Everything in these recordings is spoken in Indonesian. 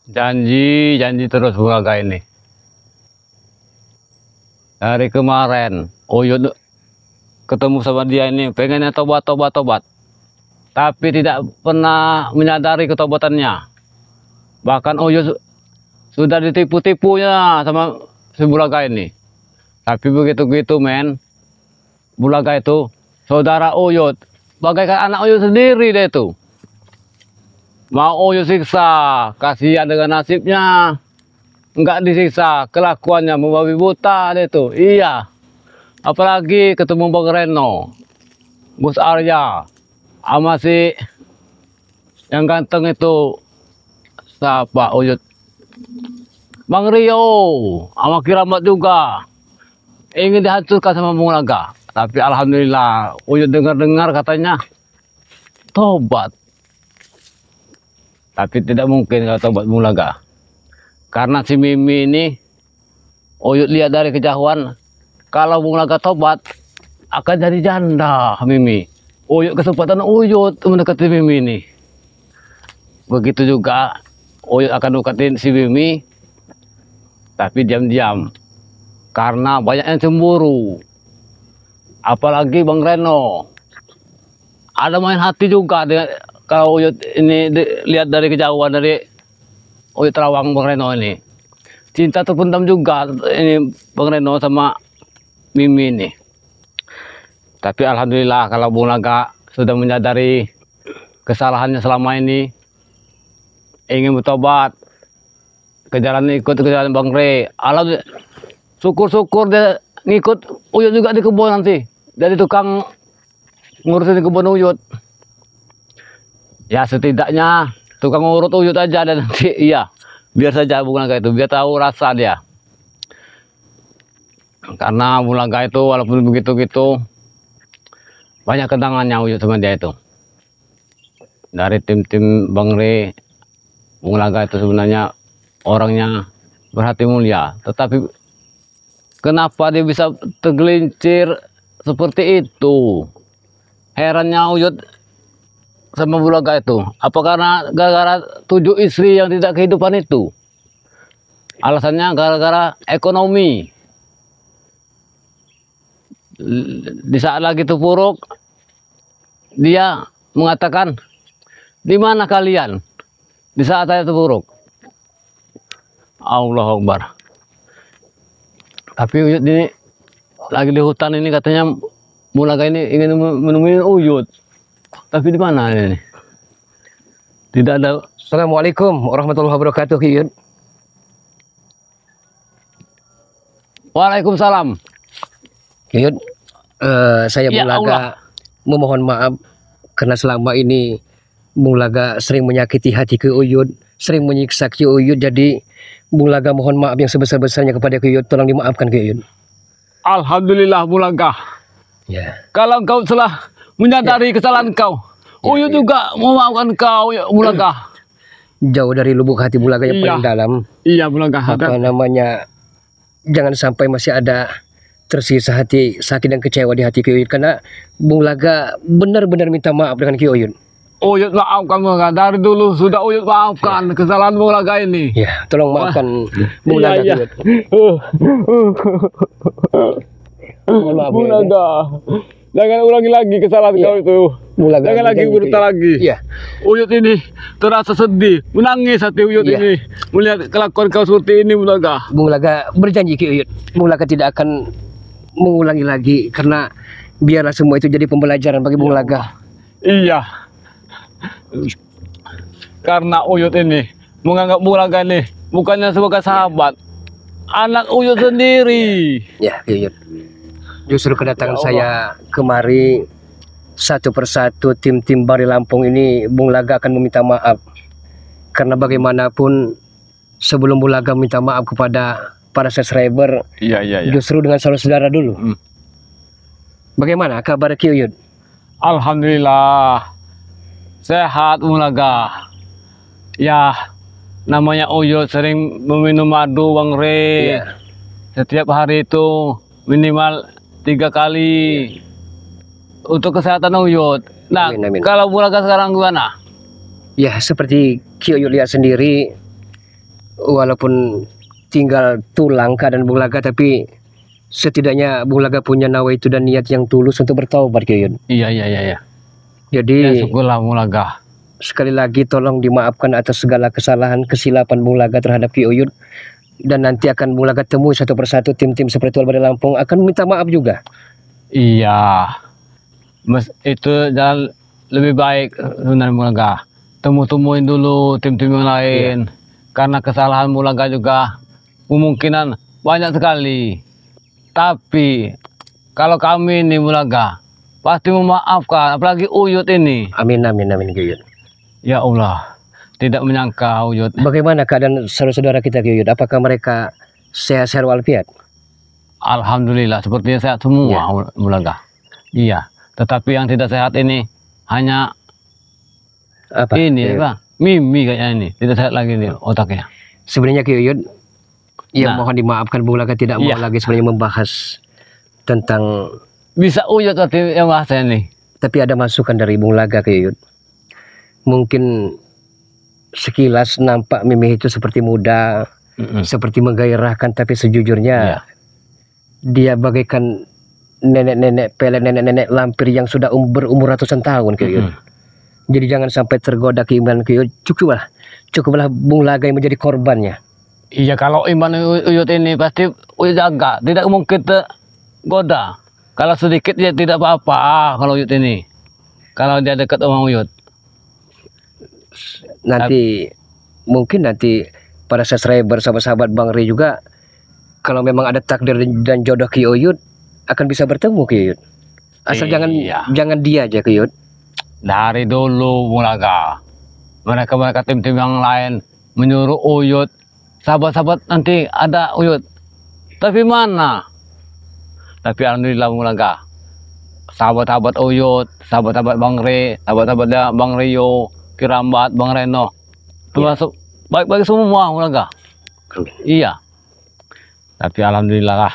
Janji terus Bulaga ini. Dari kemarin Uyut ketemu sama dia ini pengennya tobat. Tapi tidak pernah menyadari ketobatannya. Bahkan Uyut sudah ditipu-tipunya sama si Bulaga ini. Tapi begitu men, Bulaga itu saudara Uyut, bagaikan anak Uyut sendiri dia itu. Mau Uyut siksa, kasihan dengan nasibnya. Enggak disiksa, kelakuannya membabi buta dia itu. Iya. Apalagi ketemu Bang Reno, Gus Arya, sama si yang ganteng itu siapa Uyut, Bang Rio, sama Kiramat juga ingin dihancurkan sama Bulaga. Tapi alhamdulillah Uyut dengar katanya tobat. Tapi tidak mungkin kalau tobat Bulaga, karena si Mimi ini Uyut lihat dari kejauhan. Kalau Bulaga tobat akan jadi janda Mimi. Uyut kesempatan Uyut mendekati Mimi ini. Begitu juga Uyut akan deketin si Mimi, tapi diam-diam karena banyak yang cemburu. Apalagi Bang Reno ada main hati juga dengan, kalau Uyut ini lihat dari kejauhan dari Uyut Terawang Bang Reno ini. Cinta terpendam juga ini Bang Reno sama Mimi ini. Tapi alhamdulillah kalau Bulaga sudah menyadari kesalahannya selama ini, ingin bertobat, ikut ke jalan Bang Re. Alhamdulillah, syukur dia ngikut Uyut juga di kebun nanti. Jadi tukang ngurusin kebun Uyut. Ya setidaknya tukang ngurut Uyut aja dan nanti iya. Biar saja Bulaga itu, biar tahu rasa dia. Karena Bulaga itu walaupun begitu banyak kenangannya Uyut sama dia itu. Dari tim Bang Re, Bulaga itu sebenarnya orangnya berhati mulia. Tetapi kenapa dia bisa tergelincir seperti itu? Herannya Uyut sama Bulaga itu. Apa karena gara-gara 7 istri yang tidak kehidupan itu? Alasannya gara-gara ekonomi. Di saat lagi terpuruk, dia mengatakan, di mana kalian di saat saya terpuruk? Allahu Akbar. Tapi Uyut ini lagi di hutan ini, katanya Bulaga ini ingin menemui Uyut. Tapi di mana ini? Tidak ada. Assalamualaikum warahmatullahi wabarakatuh, Uyut. Waalaikumsalam. Uyut, saya Ya Bulaga Allah, memohon maaf karena selama ini Bulaga sering menyakiti hati ke Uyut, sering menyiksa ke Uyut. Jadi Bulaga mohon maaf yang sebesar-besarnya kepada Uyut. Tolong dimaafkan ke Uyut. alhamdulillah Bulaga. Ya. Kalau engkau telah menyadari kesalahan kau, Uyut juga memaafkan kau, ya Bulaga. Jauh dari lubuk hati Bulaga yang paling dalam. Iya Bulaga. Apa namanya? Jangan sampai masih ada tersisa hati sakit dan kecewa di hati Uyut, karena Bulaga benar-benar minta maaf dengan Uyut. Uyut maafkan Bulaga, dari dulu sudah Uyut maafkan kesalahan Bulaga ini. Ya, tolong maafkan Bulaga. Iya. Mohon maaf, Bulaga, jangan ulangi lagi kesalahan kau itu. Bulaga, Jangan lagi berita lagi. Iya. Uyut ini terasa sedih, menangis hati Uyut ini melihat kelakuan kau seperti ini Bulaga. Bulaga berjanji ke Uyut, Bulaga tidak akan mengulangi lagi, karena biarlah semua itu jadi pembelajaran bagi Bulaga. Iya. Karena Uyut ini menganggap Bulaga ini bukannya sebagai sahabat, anak Uyut sendiri. Ya, Uyut. Justru kedatangan Ya saya kemari satu persatu tim-tim Bari Lampung ini, Bulaga akan meminta maaf. Karena bagaimanapun sebelum Bulaga minta maaf kepada para subscriber, Iya. justru dengan saudara dulu. Bagaimana kabar Uyut? Alhamdulillah sehat Bulaga. Ya, namanya Uyut sering meminum madu Bang Re. Iya. Setiap hari itu minimal 3 kali. Untuk kesehatan Uyut. Nah, Amin. kalau Bulaga sekarang gimana? Ya, seperti Uyut lihat sendiri, walaupun tinggal tulang keadaan Bung Laga, tapi setidaknya Bung Laga punya nawa itu dan niat yang tulus untuk bertaubat Ki Uyut. Iya, iya, iya, iya. Ya, Jadi syukurlah Bung Laga. sekali lagi tolong dimaafkan atas segala kesalahan kesilapan Bung Laga terhadap Ki Uyut, dan nanti akan Bung Laga temui satu persatu tim-tim spiritual Bari Lampung akan minta maaf juga. Iya. Itu jalan lebih baik sebenarnya Bung Laga. Temu-temuin dulu tim-tim yang lain. Karena kesalahan Bung Laga juga kemungkinan banyak sekali. Tapi kalau kami ini Bung Laga pasti memaafkan, apalagi Uyut ini. Amin, amin, amin Ki Uyut. Ya Allah, tidak menyangka Uyut. Bagaimana keadaan saudara-saudara kita Ki Uyut? Apakah mereka sehat-sehat walafiat? Alhamdulillah, sepertinya sehat semua Bung Laga. Iya, tetapi yang tidak sehat ini hanya Apa? ini, Bang. Mimi kayaknya ini, tidak sehat lagi nih otaknya. Sebenarnya Ki Uyut, ya Nah. mohon dimaafkan Bung Laga tidak mau Iya. lagi sebenarnya membahas tentang, Bisa Uyut tadi yang bahasa ini. tapi ada masukan dari Bung Laga Ki Uyut. Mungkin sekilas nampak Mimi itu seperti muda, seperti menggairahkan, tapi sejujurnya Iya. dia bagaikan nenek-nenek pelet, nenek-nenek lampir yang sudah berumur ratusan tahun Ki Uyut. Jadi jangan sampai tergoda keimanan Ki Uyut. Cukuplah Bung Laga yang menjadi korbannya. Iya, kalau iman Uyut ini pasti Uyut jaga, tidak mungkin tergoda. Kalau sedikit ya tidak apa-apa kalau Uyut ini. Kalau dia dekat sama Uyut. Nanti mungkin nanti para subscriber sahabat-sahabat Bang Ri juga, kalau memang ada takdir dan jodoh Ki Uyut, akan bisa bertemu Ki Uyut. Asal Iya. jangan dia aja Ki Uyut. Dari dulu Bung Laga, mereka tim-tim yang lain menyuruh Uyut, sahabat-sahabat nanti ada Uyut. Tapi mana? Tapi alhamdulillah Bung Laga, sahabat-sahabat Uyut, sahabat-sahabat Bang Re, sahabat-sahabatnya Bang Rio, Kirambat, Bang Reno, termasuk baik-baik semua Bung Laga. Iya. Tapi alhamdulillah lah,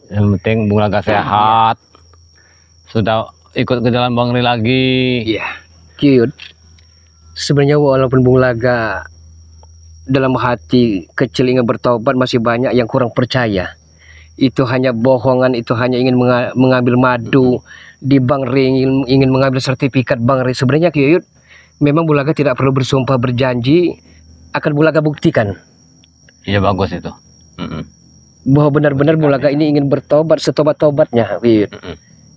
yang penting Bung Laga sehat, sudah ikut ke jalan Bang Re lagi. Iya. Ki Uyut, sebenarnya walaupun Bung Laga dalam hati kecil ingin bertobat, masih banyak yang kurang percaya. Itu hanya bohongan, itu hanya ingin mengambil madu di Bang Ri, ingin mengambil sertifikat Bang Ri. Sebenarnya Ki Uyut, memang Bung Laga tidak perlu bersumpah berjanji, akan Bung Laga buktikan Iya, bagus itu. bahwa benar-benar Bung Laga ini ingin bertobat setobat-tobatnya Ki Uyut.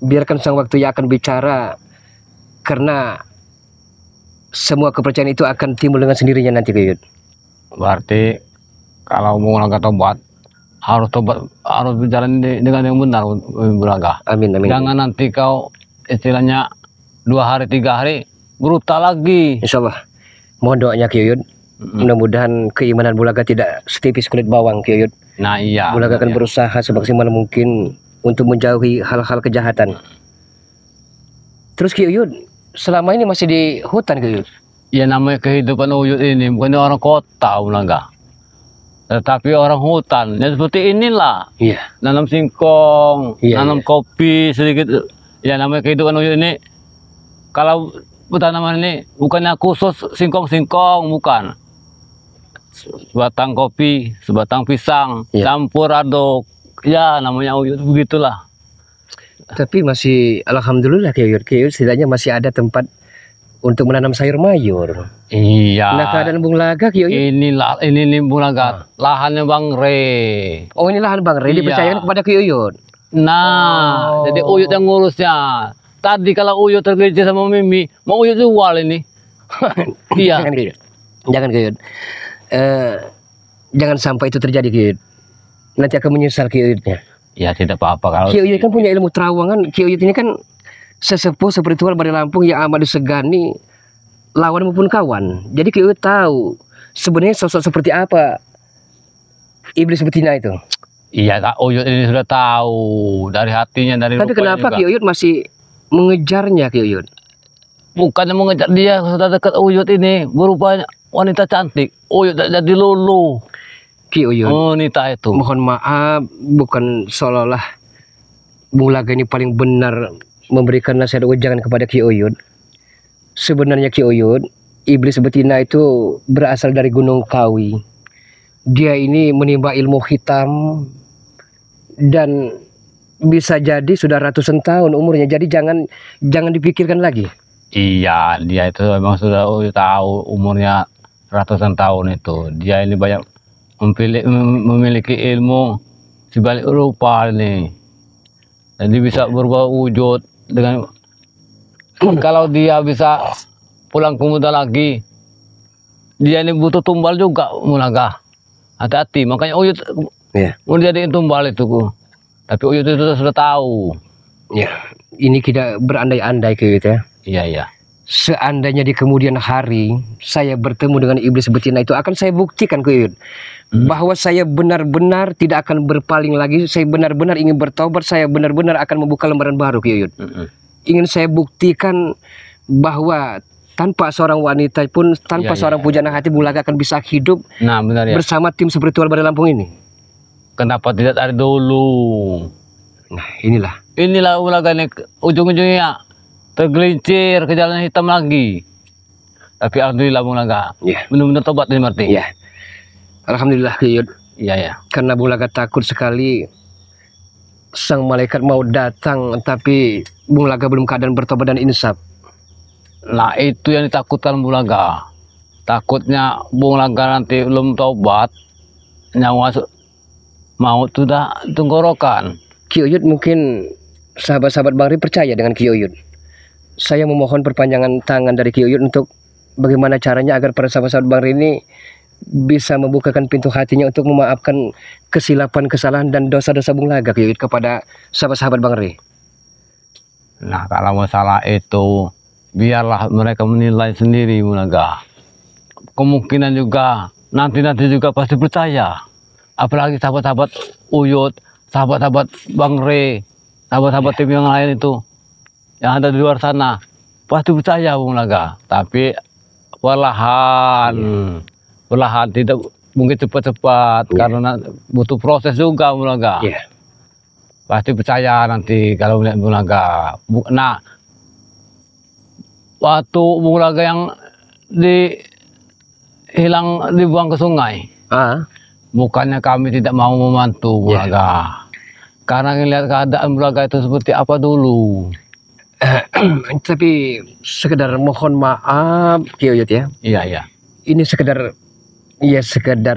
Biarkan sang waktu yang akan bicara, karena semua kepercayaan itu akan timbul dengan sendirinya nanti Ki Uyut. Berarti kalau Bung Laga tobat, harus berjalan dengan yang benar Bung Laga. Amin, amin. Jangan nanti kau istilahnya 2 hari 3 hari brutal lagi. Insya Allah. Mohon doanya Ki Uyut. Mudah-mudahan keimanan Bung Laga tidak setipis kulit bawang Ki Uyut. Nah iya. Bung Laga akan berusaha semaksimal mungkin untuk menjauhi hal-hal kejahatan. Terus Ki Uyut, selama ini masih di hutan Ki Uyut? Ya namanya kehidupan Uyut ini bukan orang kota Bung Laga, tetapi orang hutan. Ya seperti inilah. Iya. Nanam singkong, Iya, nanam kopi sedikit. Ya namanya kehidupan Uyut ini. Kalau tanaman ini bukannya khusus singkong-singkong, bukan. Sebatang kopi, sebatang pisang, Iya. campur aduk. Ya namanya Uyut begitulah. Tapi masih alhamdulillah Ki Uyut. Ki Uyut setidaknya masih ada tempat untuk menanam sayur mayur. Iya. Nah, keadaan Bung Laga Ki Uyut. ini nih Bung Laga, lahannya Bang Re. Oh, ini lahan Bang Ri Iya. dipercayakan kepada Ki Uyut. Nah, Oh. jadi Uyut yang ngurusnya. Tadi kalau Uyut tergelincir sama Mimi, mau Uyut jual ini. Iya. Jangan Ki Uyut. Jangan Ki Uyut. Jangan sampai itu terjadi Ki Uyut. Nanti akan menyesal Ki Uyutnya. Ya tidak apa-apa kalau Ki Uyut kan punya ilmu terawangan. Ki Uyut ini kan sesepuh spiritual Bari Lampung yang amat disegani lawan maupun kawan. Jadi Ki Uyut tahu sebenarnya sosok seperti apa iblis betina itu. iya Kak Uyut ini sudah tahu dari hatinya, dari Tapi rupanya kenapa juga. Ki Uyut masih mengejarnya Ki Uyut? Bukannya mengejar dia, sudah dekat Uyut ini berupa wanita cantik. Uyut jadi lulu. Ki Uyut, Wanita itu. mohon maaf, bukan seolah-olah Bung Laga ini paling benar memberikan nasihat ujangan kepada Ki Uyut. Sebenarnya Ki Uyut, iblis betina itu berasal dari Gunung Kawi. dia ini menimba ilmu hitam dan bisa jadi sudah ratusan tahun umurnya. Jadi jangan dipikirkan lagi. Iya, dia itu memang sudah tahu umurnya ratusan tahun itu. Dia ini banyak memiliki ilmu sebalik rupa ini. Jadi bisa berubah wujud dengan kalau dia bisa pulang ke muda lagi, dia ini butuh tumbal juga Mulaga. Hati-hati, makanya Uyut mau jadiin tumbal itu. Tapi Uyut itu sudah tahu. Ya, ini kita berandai-andai Ki Uyut ya. Iya, iya. Seandainya di kemudian hari saya bertemu dengan iblis betina itu, akan saya buktikan Ki Uyut bahwa saya benar-benar tidak akan berpaling lagi. Saya benar-benar ingin bertobat. Saya benar-benar akan membuka lembaran baru Ki Uyut. Ingin saya buktikan bahwa tanpa seorang wanita pun, tanpa seorang pujana hati, Bulaga akan bisa hidup benar, ya. bersama tim spiritual Barai Lampung ini. Kenapa tidak dari dulu? Nah, inilah Bulaga ini ujung-ujungnya tergelincir ke jalan hitam lagi. Tapi alhamdulillah Bulaga, benar-benar tobat ini Marti. Iya. Alhamdulillah Ki Uyut. Iya, ya. Karena Bulaga takut sekali sang malaikat mau datang, tapi Bulaga belum keadaan bertobat dan insaf. Nah, itu yang ditakutkan Bulaga. Takutnya Bulaga nanti belum tobat, nyawa maut sudah tenggorokan. Ki Uyut, mungkin sahabat-sahabat Bang Ri percaya dengan Ki Uyut. Saya memohon perpanjangan tangan dari Ki Uyut untuk bagaimana caranya agar para sahabat-sahabat Bang Ri ini bisa membukakan pintu hatinya untuk memaafkan kesilapan, kesalahan dan dosa-dosa Bulaga Ki Uyut kepada sahabat-sahabat Bang Ri. Nah, kalau masalah itu biarlah mereka menilai sendiri Bulaga. Kemungkinan juga nanti juga pasti percaya. Apalagi sahabat-sahabat Uyut, sahabat-sahabat Bang Re, sahabat-sahabat tim yang lain itu yang ada di luar sana pasti percaya Bulaga. Tapi perlahan, tidak mungkin cepat-cepat karena butuh proses juga Bulaga. Pasti percaya nanti kalau melihat Bulaga. Nah, waktu Bulaga yang dibuang ke sungai, bukannya kami tidak mau membantu Bulaga, karena ngelihat keadaan Bulaga itu seperti apa dulu. Tapi sekedar mohon maaf Ki Uyut ya. Iya. Ini sekedar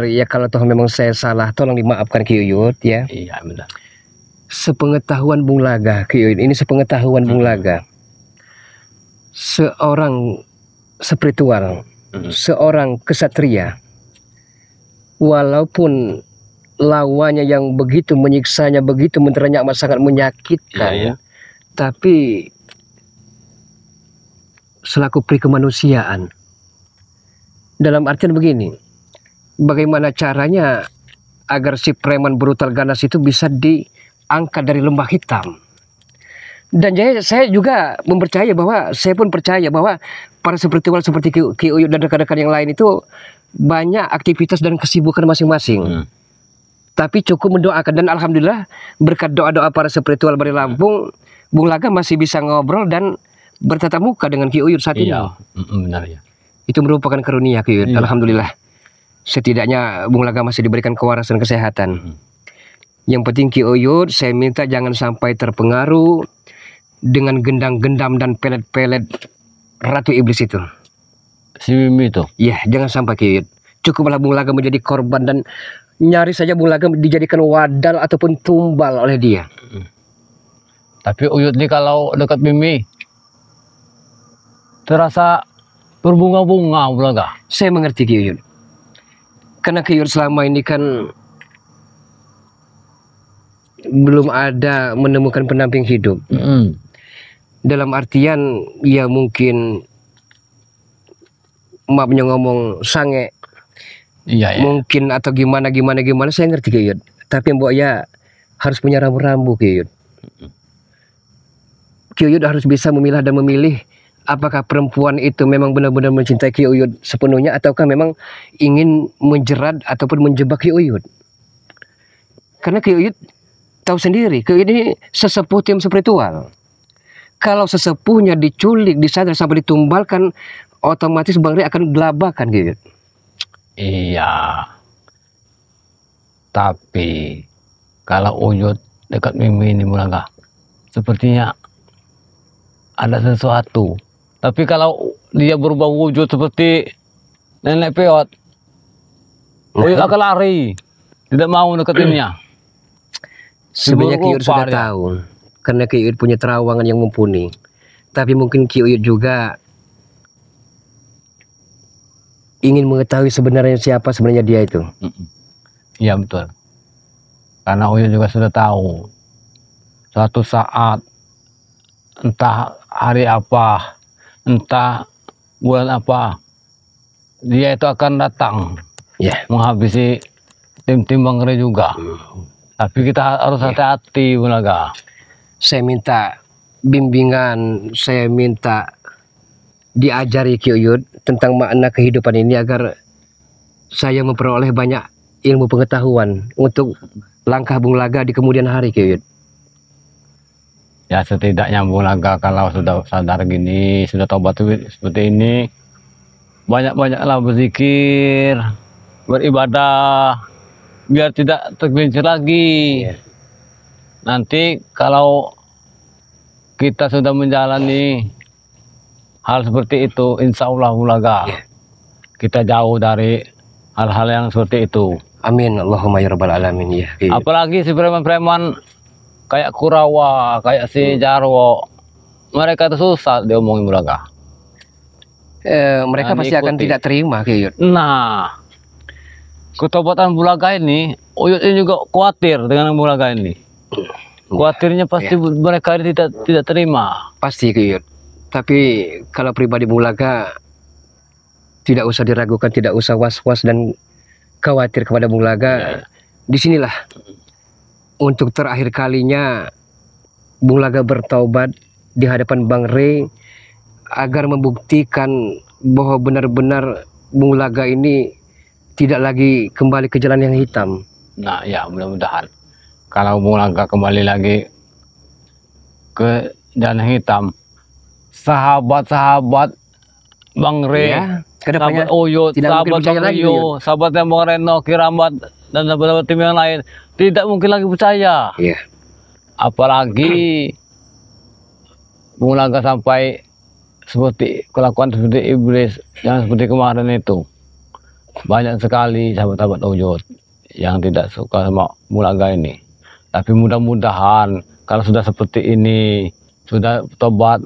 ya kalau toh memang saya salah, tolong dimaafkan Ki Uyut ya. Iya, benar. Sepengetahuan Bulaga Ki Uyut, ini sepengetahuan Bulaga, seorang spiritual, seorang kesatria, walaupun lawannya yang begitu menyiksanya, begitu menteranya amat sangat menyakitkan, tapi selaku pri kemanusiaan, dalam artian begini, bagaimana caranya agar si preman brutal ganas itu bisa diangkat dari lembah hitam. Dan saya juga mempercaya bahwa, saya pun percaya bahwa para spiritual seperti Ki Uyut dan rekan-rekan yang lain itu banyak aktivitas dan kesibukan masing-masing. Tapi cukup mendoakan, dan alhamdulillah berkat doa-doa para spiritual Barai Lampung, Bulaga masih bisa ngobrol dan bertatap muka dengan Ki Uyut saat ini. Benar ya. Itu merupakan karunia Ki Uyut. Alhamdulillah. Setidaknya Bulaga masih diberikan kewarasan kesehatan. Yang penting Ki Uyut, saya minta jangan sampai terpengaruh dengan gendang-gendam dan pelet-pelet Ratu Iblis itu. Si Mimi itu? Ya, jangan sampai Ki Uyut. Cukuplah Bulaga menjadi korban dan nyaris saja Bulaga dijadikan wadal ataupun tumbal oleh dia. Tapi Uyut nih kalau dekat Mimi terasa berbunga-bunga Bulaga. Saya mengerti Ki Uyut. Karena Ki Uyut selama ini kan belum ada menemukan pendamping hidup. Dalam artian ya mungkin, maafnya ngomong sange, mungkin atau gimana saya ngerti Ki Uyut. Tapi mbok ya harus punya rambu-rambu Ki Uyut. Ki Uyut harus bisa memilah dan memilih apakah perempuan itu memang benar-benar mencintai Ki Uyut sepenuhnya, ataukah memang ingin menjerat ataupun menjebak Ki Uyut. Karena Ki Uyut tahu sendiri, Ki Uyut ini sesepuh tim spiritual. Kalau sesepuhnya diculik, disadar sampai ditumbalkan, otomatis Bang Ri akan gelabakan Ki Uyut. Iya. Tapi kalau Uyut dekat Mimi ini Bulaga, sepertinya ada sesuatu. Tapi kalau dia berubah wujud seperti nenek peot, Uyut akan lari, tidak mau deketinnya. Sebenarnya Ki Uyut Rupa sudah dia. tahu, karena Ki Uyut punya terawangan yang mumpuni. Tapi mungkin Ki Uyut juga ingin mengetahui sebenarnya siapa sebenarnya dia itu. Iya betul. Karena Uyut juga sudah tahu. Suatu saat, entah hari apa, entah bulan apa, dia itu akan datang Ya. menghabisi tim-tim Bang Re juga. Tapi kita harus hati-hati Bulaga. Saya minta bimbingan, saya minta diajari Ki Uyut tentang makna kehidupan ini agar saya memperoleh banyak ilmu pengetahuan untuk langkah Bung Laga di kemudian hari Ki Uyut. Ya setidaknya Bulaga kalau sudah sadar gini, sudah tobat seperti ini, banyak-banyaklah berzikir, beribadah, biar tidak tergelincir lagi. Ya. Nanti kalau kita sudah menjalani hal seperti itu, insya Allah Bulaga, Ya. kita jauh dari hal-hal yang seperti itu. Amin Allahumma ya rabbal alamin ya. Ki Uyut. Apalagi si preman-preman kayak Kurawa, kayak si Jarwo, mereka itu susah diomongin Bulaga. Mereka Nah, pasti akan diikuti. tidak terima Ki Uyut. Nah, ketobatan Bulaga ini, Uyut ini juga khawatir dengan Bulaga ini. Khawatirnya pasti mereka ini tidak terima. Pasti Ki Uyut. Tapi kalau pribadi Bung Laga tidak usah diragukan, tidak usah was-was dan khawatir kepada Bung Laga. Disinilah untuk terakhir kalinya Bung Laga bertaubat di hadapan Bang Re agar membuktikan bahwa benar-benar Bung Laga ini tidak lagi kembali ke jalan yang hitam. Nah, ya mudah-mudahan kalau Bulaga kembali lagi ke jalan hitam, sahabat-sahabat Bang Re, Ya, kedepannya sahabat Uyut, tidak mungkin sahabat percaya Bang lagi, Rio, Uyut. sahabatnya Bang Reno, Kiramat, dan sahabat tim yang lain tidak mungkin lagi percaya. Ya, Apalagi Bulaga sampai seperti kelakuan seperti iblis yang seperti kemarin itu. Banyak sekali sahabat-sahabat Uyut yang tidak suka sama Bulaga ini. Tapi mudah-mudahan kalau sudah seperti ini, sudah tobat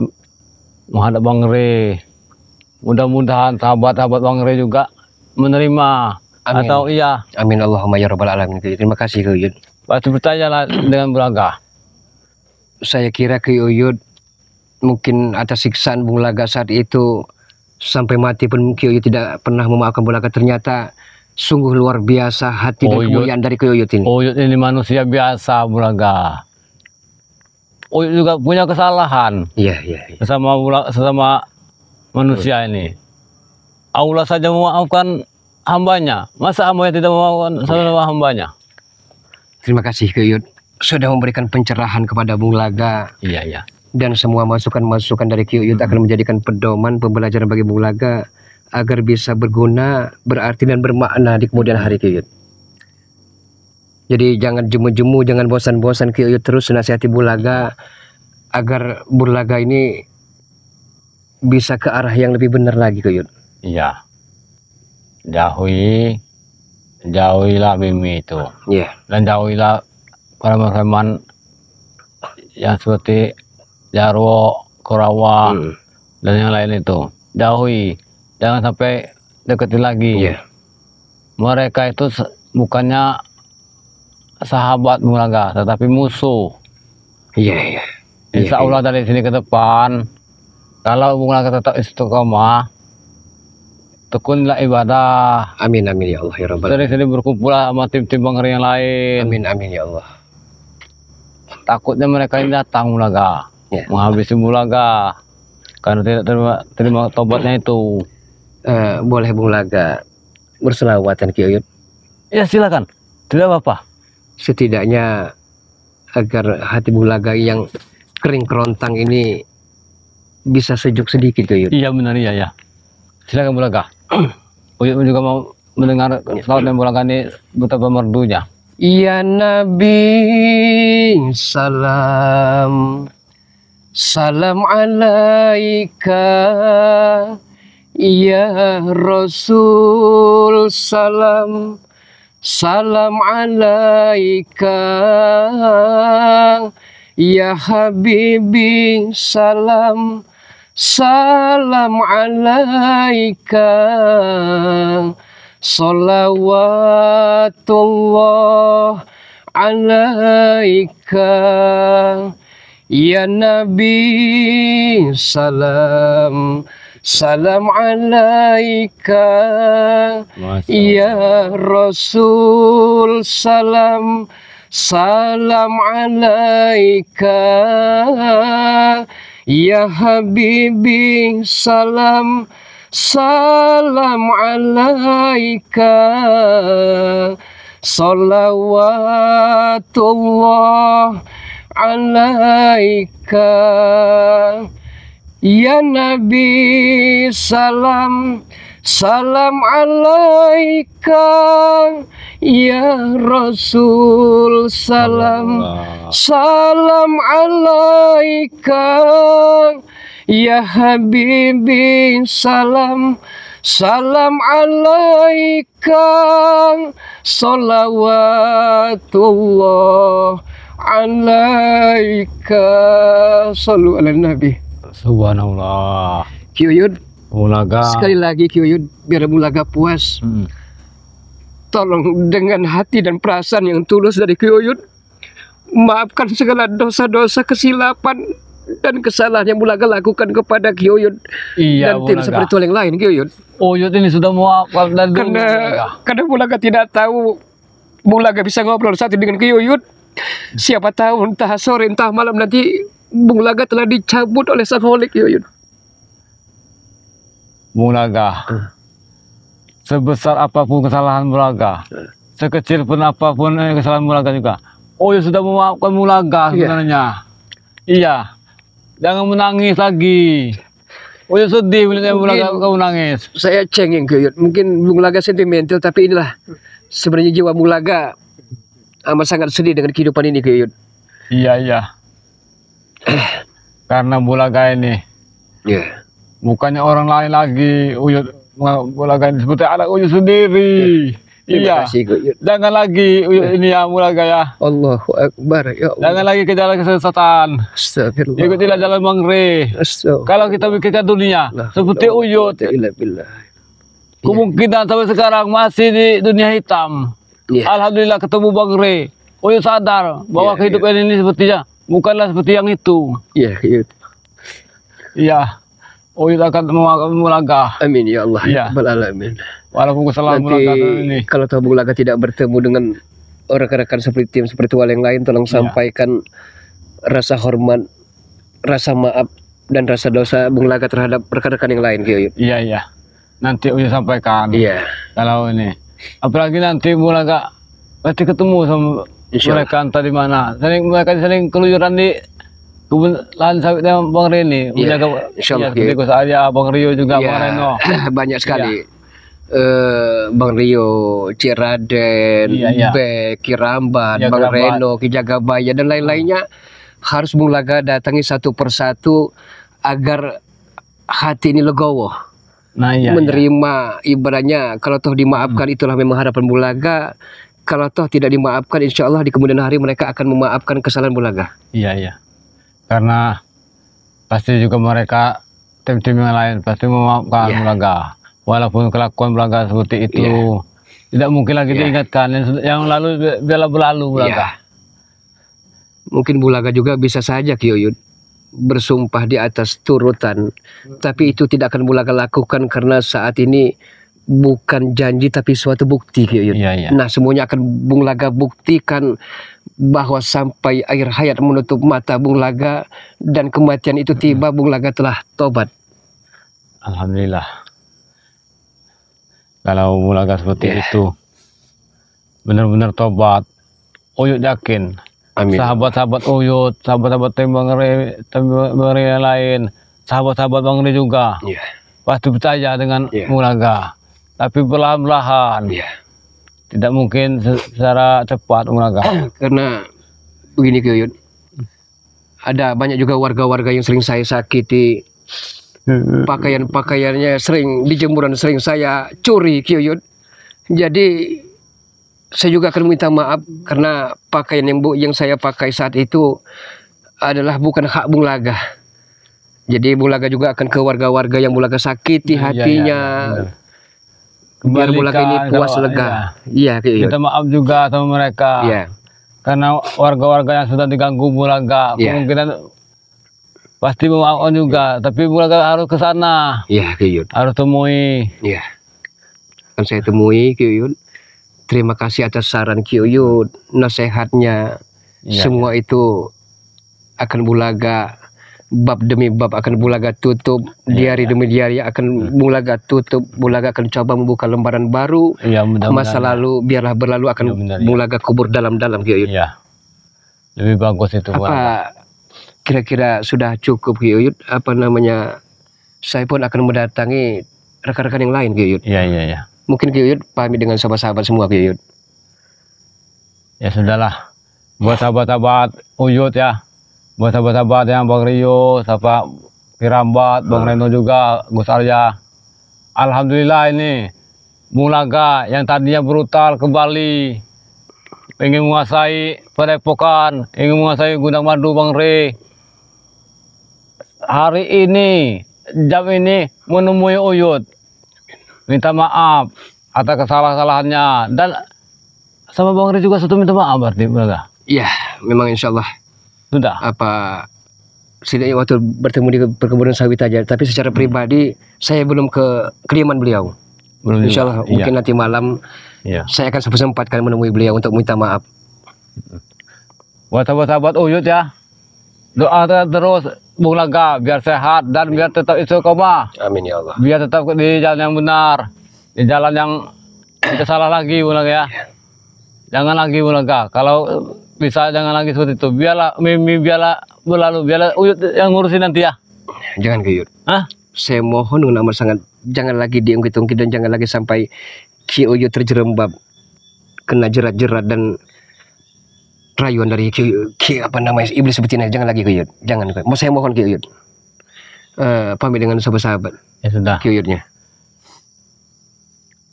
menghadap Bang Re, mudah-mudahan sahabat-sahabat Bang Re juga menerima. Amin. Atau iya, amin Allahumma ya rabbal alamin. Ki Uyut. Terima kasih Ki Uyut. pasti percayalah dengan Bulaga. Saya kira Ki Uyut mungkin atas siksaan Bung Laga saat itu sampai mati pun Ki Uyut tidak pernah memaafkan Bung Laga. Ternyata sungguh luar biasa hati dan Uyut. kemuliaan dari Ki Uyut ini. Uyut ini manusia biasa Bulaga. Uyut juga punya kesalahan Iya, iya, iya. sesama manusia ini. Allah saja memaafkan hambanya, masa hambanya tidak memaafkan sama hambanya? Terima kasih Ki Uyut sudah memberikan pencerahan kepada Bung Laga, Iya, iya. dan semua masukan-masukan dari Ki Uyut akan menjadikan pedoman pembelajaran bagi Bung Laga agar bisa berguna, berarti dan bermakna di kemudian hari Ki Uyut. Jadi jangan jemu-jemu, jangan bosan-bosan Ki Uyut terus nasihati Bung Laga agar Bung Laga ini bisa ke arah yang lebih benar lagi Ki Uyut. Iya. Jauhilah Mimi itu. Iya. Dan jauhilah preman-preman yang seperti Jarwo, Kurawa, Hmm. dan yang lain itu. Jauhi. Jangan sampai deketi lagi. Iya. Mereka itu bukannya sahabat Bulaga, tetapi musuh. Iya, iya. Insya Iya, Allah dari sini ke depan, kalau Bulaga tetap istiqomah, tekunilah ibadah, amin, amin ya Allah ya Rabbal. sering-sering berkumpul sama tim-tim Bang Re yang lain. Amin, amin ya Allah. Takutnya mereka ini datang Bulaga, Ya. menghabisi Bulaga, karena tidak terima tobatnya itu. Boleh Bung Laga berselawatan Ki Uyut, Ya silakan, tidak apa-apa. setidaknya agar hati Bung Laga yang kering kerontang ini bisa sejuk sedikit Ki Uyut. Iya benar, iya ya. Silakan Bulaga. Uyut juga mau mendengar selawat dan Bulaga ini betapa merdunya. Ya Nabi salam, salam alaika. Ya Rasul salam, salam alaika. Ya Habibi salam, salam alaika. Salawatullah alaika. Ya Nabi salam, salam alaika. Ya Rasul salam, salam alaika. Ya Habibi salam, salam alaika. Salawatullah alaika. Ya Nabi salam, salam alaika. Ya Rasul salam, salam alaika. Ya Habibi salam, salam alaika. Salawatullah alaika. Sallu ala Nabi. Subhanallah. Ki Uyud, Bulaga. sekali lagi Ki Uyud, biar Bulaga puas. Tolong dengan hati dan perasaan yang tulus dari Ki Uyud, maafkan segala dosa-dosa, kesilapan dan kesalahan yang Bulaga lakukan kepada Ki Uyud Iya, dan tim Bulaga. spiritual yang lain, Ki Uyud. Uyut ini sudah maafkan dari dulu, Bulaga. Karena Bulaga tidak tahu Bulaga bisa ngobrol satu dengan Ki Uyud. Siapa tahu entah sore entah malam nanti Bulaga telah dicabut oleh sang holik, Ki Uyud. Bulaga. Sebesar apapun kesalahan Bulaga, sekecil pun apapun kesalahan Bulaga juga, Uyut sudah memaafkan Bulaga sebenarnya. Iya. Jangan menangis lagi. Uyut sedih melihat Bulaga kamu nangis. Saya cengeng, Ki Uyud. Mungkin Bulaga sentimental, tapi inilah sebenarnya jiwa Bulaga amat sangat sedih dengan kehidupan ini, Ki Uyud. Iya, iya. Karena Bulaga ini Ya. bukannya orang lain lagi, Uyut Bulaga ini seperti anak Uyut sendiri. Terima Iya. kasih, Ki Uyud. Jangan lagi Uyut ini ya Bulaga ya. Allahu Akbar, ya Allah. Jangan lagi ke jalan kesesatan. Astagfirullah. Ikutilah jalan Bang Re. Astagfirullah. Kalau kita pikirkan dunia seperti Uyut, kemungkinan sampai sekarang masih di dunia hitam. Iya. Alhamdulillah ketemu Bang Re. Uyut sadar bahwa Iya, kehidupan ini sepertinya bukanlah seperti yang itu. Iya, Ki Uyud. Iya. Uyut akan memaafkan Bulaga. Amin ya Allah. Iya. Ya Rabbal alamin. Walaupun kesalahan Nanti Bulaga ini. kalau tahu Bulaga tidak bertemu dengan rekan-rekan seperti tim spiritual yang lain, tolong Iya. sampaikan rasa hormat, rasa maaf dan rasa dosa Bulaga terhadap rekan-rekan yang lain, Ki Uyud. Iya, iya. Nanti Uyut sampaikan. Iya. Kalau ini. Apalagi nanti Bulaga pasti ketemu sama Insya Allah. mereka entah di mana. Mereka sering keluyuran di kebun lahan sawit dengan Bang Reni. Iya, Menjaga insya Allah, seperti Ki. Gus Arya, Bang Rio juga, Iya, Bang Reno. banyak sekali. Bang Rio, Cik Raden, Iya, iya. Bek, Kiramban, Iya, Bang Kiramban. Reno, Ki Jagabaya dan lain-lainnya harus Bulaga datangi satu persatu agar hati ini legowo. Nah, iya. Menerima ibaratnya kalau toh dimaafkan itulah memang harapan Bulaga. Kalau toh tidak dimaafkan, insya Allah di kemudian hari mereka akan memaafkan kesalahan Bulaga. Iya, iya. Karena pasti juga mereka tim-tim yang lain pasti memaafkan Iya. Bulaga. Walaupun kelakuan Bulaga seperti itu, tidak mungkin lagi Iya. diingatkan. Yang lalu biarlah berlalu Bulaga. Iya. Mungkin Bulaga juga bisa saja, Ki Uyud, bersumpah di atas turutan, tapi itu tidak akan Bulaga lakukan karena saat ini bukan janji tapi suatu bukti, Ki Uyud. Iya, iya. Nah, semuanya akan Bulaga buktikan bahwa sampai akhir hayat menutup mata Bulaga dan kematian itu tiba, Bulaga telah tobat. Alhamdulillah. Kalau Bulaga seperti Iya. itu, benar-benar tobat. Uyut yakin. Amin. Sahabat-sahabat Uyut, sahabat-sahabat tim Bang Re yang lain, sahabat-sahabat Bang Re juga Iya. pasti percaya dengan Iya. Bulaga. Tapi perlahan-lahan Iya. tidak mungkin secara cepat Bung Laga. Karena begini Ki Uyut, ada banyak juga warga-warga yang sering saya sakiti, pakaian-pakaiannya sering dijemur dan sering saya curi Ki Uyut. Jadi saya juga akan minta maaf karena pakaian yang saya pakai saat itu adalah bukan hak Bung Laga. Jadi Bung Laga juga akan ke warga-warga yang Bung Laga sakiti hatinya. Biar Bung Laga ini puas lega. Iya, Minta maaf juga sama mereka. Iya. Karena warga-warga yang sudah diganggu Bung Laga, kemungkinan pasti memaafkan juga. Tapi Bung Laga harus ke sana. Iya, Ki Uyut. Harus temui. Iya. Akan saya temui Ki Uyut. Terima kasih atas saran Ki Uyut, nasihatnya. Semua itu akan Bung Laga bab demi bab akan Bung Laga tutup, diari demi diari akan Bung Laga tutup. Bung Laga akan coba membuka lembaran baru. Masa lalu biarlah berlalu, akan Bung Laga kubur dalam-dalam Ki Uyut. Iya. Lebih bagus itu. Apa kira-kira sudah cukup Ki Uyut? Apa namanya? Saya pun akan mendatangi rekan-rekan yang lain Ki Uyut. Iya. Mungkin Ki Uyut pamit dengan sahabat-sahabat semua Ki Uyut. Ya sudahlah. Buat sahabat-sahabat Uyut ya. Buat sahabat-sahabat yang Bang Rio, sahabat Pirambat, Bang Reno juga, Gus Arya. Alhamdulillah ini Bung Laga yang tadinya brutal kembali. Ingin menguasai Padepokan, ingin menguasai Gudang Madu Bang Re. Hari ini, jam ini menemui Uyut. Minta maaf atas kesalahan-kesalahannya, dan sama Bang Ri juga satu minta maaf berarti Bung Laga. Iya, memang insya Allah Sudah. apa setidaknya waktu bertemu di perkebunan sawit aja, tapi secara pribadi saya belum ke kediaman beliau. Belum Insya Allah mungkin nanti malam saya akan sempatkan menemui beliau untuk minta maaf. Buat sahabat-sahabat Uyut ya, doa terus Bung Laga biar sehat dan biar tetap istiqomah. Amin ya Allah. Biar tetap di jalan yang benar, di jalan yang tidak salah lagi Bung Laga ya. Jangan lagi Bung Laga. Kalau bisa jangan lagi seperti itu. Biarlah mimpi, biarlah berlalu, biarlah Uyut yang ngurusin nanti ya. Jangan Ki Uyut. Hah? Saya mohon dengan amat sangat, jangan lagi diungkit-ungkit dan jangan lagi sampai Ki Uyut terjerembab kena jerat-jerat dan rayuan dari Ki apa namanya iblis seperti ini. Jangan lagi Ki Uyut. Jangan. Mau saya mohon Ki Uyut. Pamit dengan sahabat-sahabat. Ya sudah. Ki Uyutnya.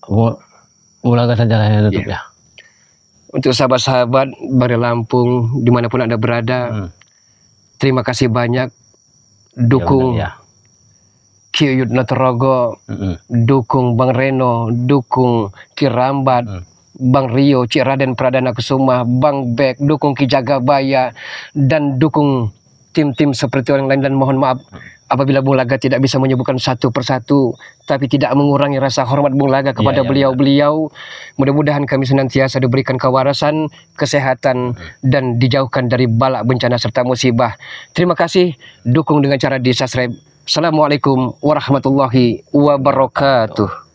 Bung Laga saja yang tutup ya. Untuk sahabat-sahabat Bari Lampung dimanapun Anda berada, terima kasih banyak dukung Ki Uyut Notorogo, dukung Bang Reno, dukung Ki Rambat, Bang Rio, Cik Raden Pradana Kusuma, Bang Bek, dukung Ki Jagabaya, dan dukung tim-tim seperti orang lain. Dan mohon maaf apabila Bung Laga tidak bisa menyebutkan satu persatu, tapi tidak mengurangi rasa hormat Bung Laga kepada beliau-beliau. Mudah-mudahan kami senantiasa diberikan kewarasan, kesehatan, dan dijauhkan dari bala bencana serta musibah. Terima kasih, dukung dengan cara di subscribe. Assalamualaikum warahmatullahi wabarakatuh.